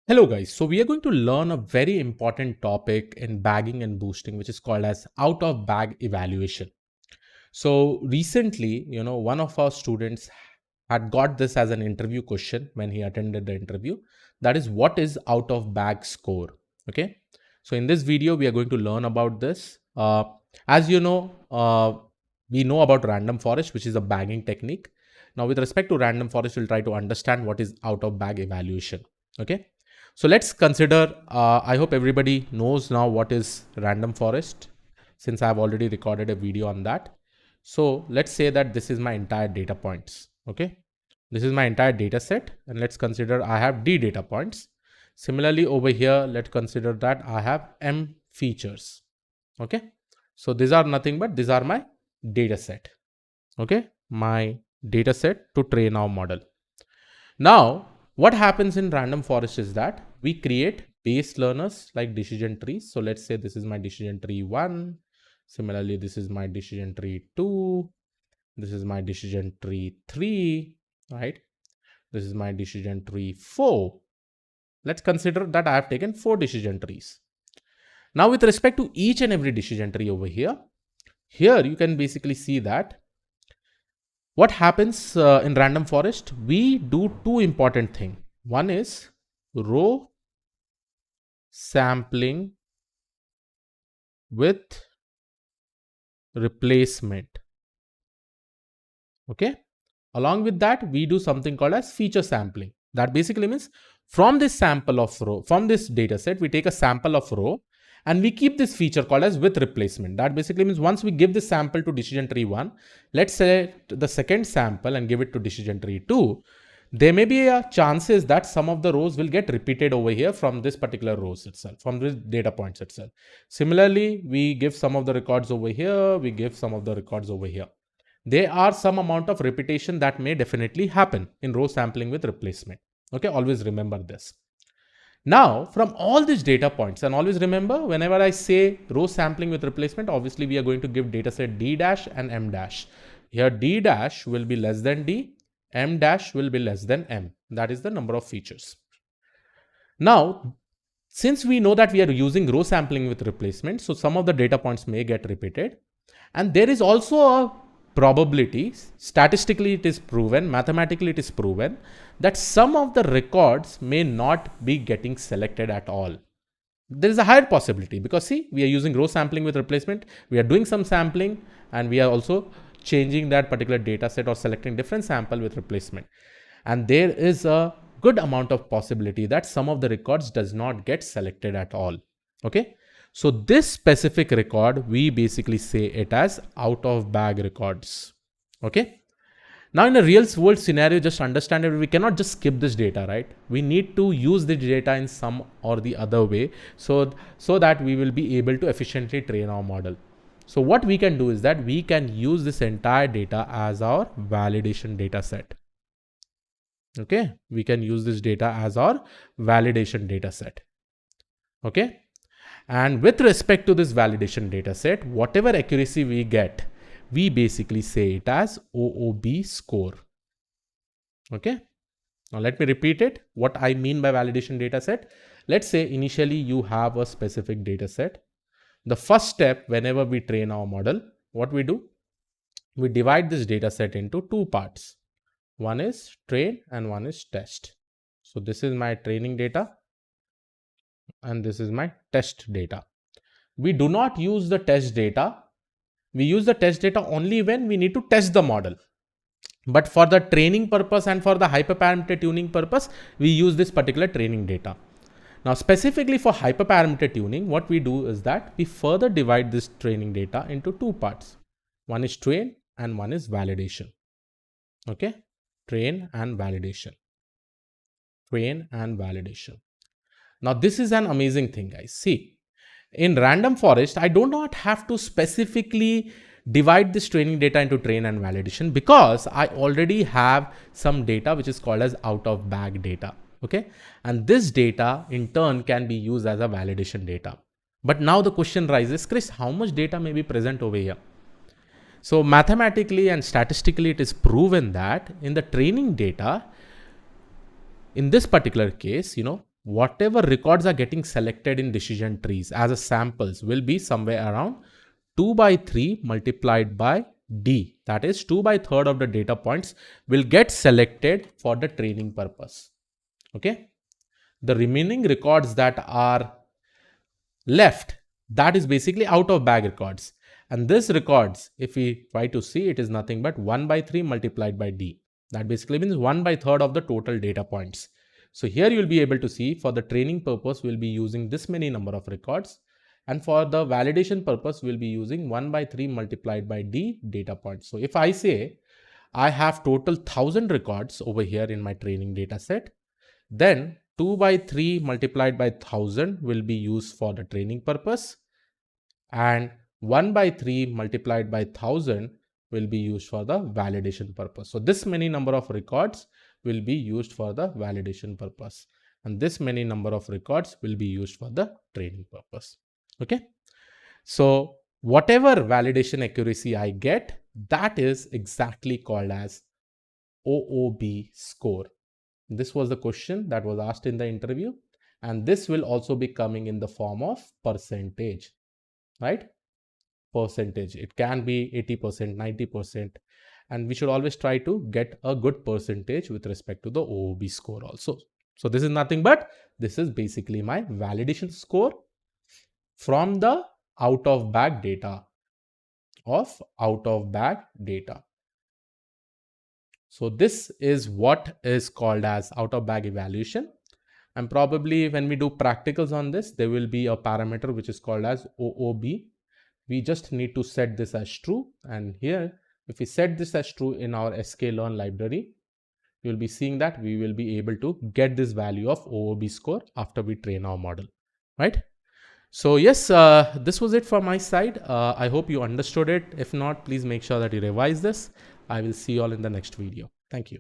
Hello guys, so we are going to learn a very important topic in bagging and boosting, which is called as out of bag evaluation. So recently, one of our students had got this as an interview question when he attended the interview. That is, what is out of bag score? Okay. So in this video, we are going to learn about this. As you know, we know about random forest, which is a bagging technique. Now, with respect to random forest, we'll try to understand what is out of bag evaluation. Okay. So let's consider, I hope everybody knows now what is random forest, since I've already recorded a video on that. So let's say that this is my entire data points. Okay. This is my entire data set, and let's consider I have D data points. Similarly, over here, let's consider that I have M features. Okay. So these are nothing but these are my data set. Okay. My data set to train our model. Now, what happens in random forest is that we create base learners like decision trees. So let's say this is my decision tree 1. Similarly, this is my decision tree 2. This is my decision tree 3, right? This is my decision tree 4. Let's consider that I have taken 4 decision trees. Now, with respect to each and every decision tree over here you can basically see that what happens in random forest, we do two important things. One is row sampling with replacement. Okay. Along with that, we do something called as feature sampling. That basically means from this sample of row, from this data set, we take a sample of row and we keep this feature called as with replacement. That basically means once we give this sample to decision tree 1, let's select the second sample and give it to decision tree 2. There may be a chances that some of the rows will get repeated over here from this particular rows itself, from this data points itself. Similarly, we give some of the records over here, we give some of the records over here. There are some amount of repetition that may definitely happen in row sampling with replacement. Okay, always remember this. Now, from all these data points, and always remember, whenever I say row sampling with replacement, obviously we are going to give data set D dash and M dash. Here D dash will be less than D, M dash will be less than M. That is the number of features. Now, since we know that we are using row sampling with replacement, so some of the data points may get repeated. And there is also a probability, statistically it is proven, mathematically it is proven, that some of the records may not be getting selected at all. There is a higher possibility because see, we are using row sampling with replacement, we are doing some sampling, and we are also changing that particular data set or selecting different sample with replacement. And there is a good amount of possibility that some of the records does not get selected at all. Okay. So this specific record, we basically say it as out of bag records. Okay. Now in a real world scenario, just understand that we cannot just skip this data, right? We need to use the data in some or the other way so that we will be able to efficiently train our model. So what we can do is that we can use this entire data as our validation data set. Okay. We can use this data as our validation data set. Okay. And with respect to this validation data set, whatever accuracy we get, we basically say it as OOB score. Okay. Now let me repeat it. What I mean by validation data set. Let's say initially you have a specific data set. The first step, whenever we train our model, what we do? We divide this data set into two parts. One is train and one is test. So this is my training data and this is my test data. We do not use the test data. We use the test data only when we need to test the model. But for the training purpose and for the hyperparameter tuning purpose, we use this particular training data. Now, specifically for hyperparameter tuning, what we do is that we further divide this training data into two parts. One is train and one is validation. Okay. Train and validation. Train and validation. Now, this is an amazing thing, guys. See, in random forest, I do not have to specifically divide this training data into train and validation because I already have some data which is called as out of bag data. Okay. And this data in turn can be used as a validation data. But now the question rises, Chris, how much data may be present over here? So mathematically and statistically, it is proven that in the training data, in this particular case, whatever records are getting selected in decision trees as a samples will be somewhere around 2 by 3 multiplied by D. That is 2 by third of the data points will get selected for the training purpose. Okay. The remaining records that are left, that is basically out of bag records. And this records, if we try to see, it is nothing but 1 by 3 multiplied by D. That basically means 1 by third of the total data points. So here you will be able to see for the training purpose, we'll be using this many number of records. And for the validation purpose, we'll be using 1 by 3 multiplied by D data points. So if I say I have total 1000 records over here in my training data set, then 2 by 3 multiplied by 1000 will be used for the training purpose, and 1 by 3 multiplied by 1000 will be used for the validation purpose. So this many number of records will be used for the validation purpose, and this many number of records will be used for the training purpose. Okay. So whatever validation accuracy I get, that is exactly called as OOB score. This was the question that was asked in the interview, and this will also be coming in the form of percentage, right? Percentage. It can be 80%, 90%, and we should always try to get a good percentage with respect to the OOB score also. So this is nothing but this is basically my validation score from the out of bag data So this is what is called as out of bag evaluation. And probably when we do practicals on this, there will be a parameter which is called as OOB. We just need to set this as true. And here, if we set this as true in our sklearn library, you'll be seeing that we will be able to get this value of OOB score after we train our model, right? So yes, this was it from my side. I hope you understood it. If not, please make sure that you revise this. I will see you all in the next video. Thank you.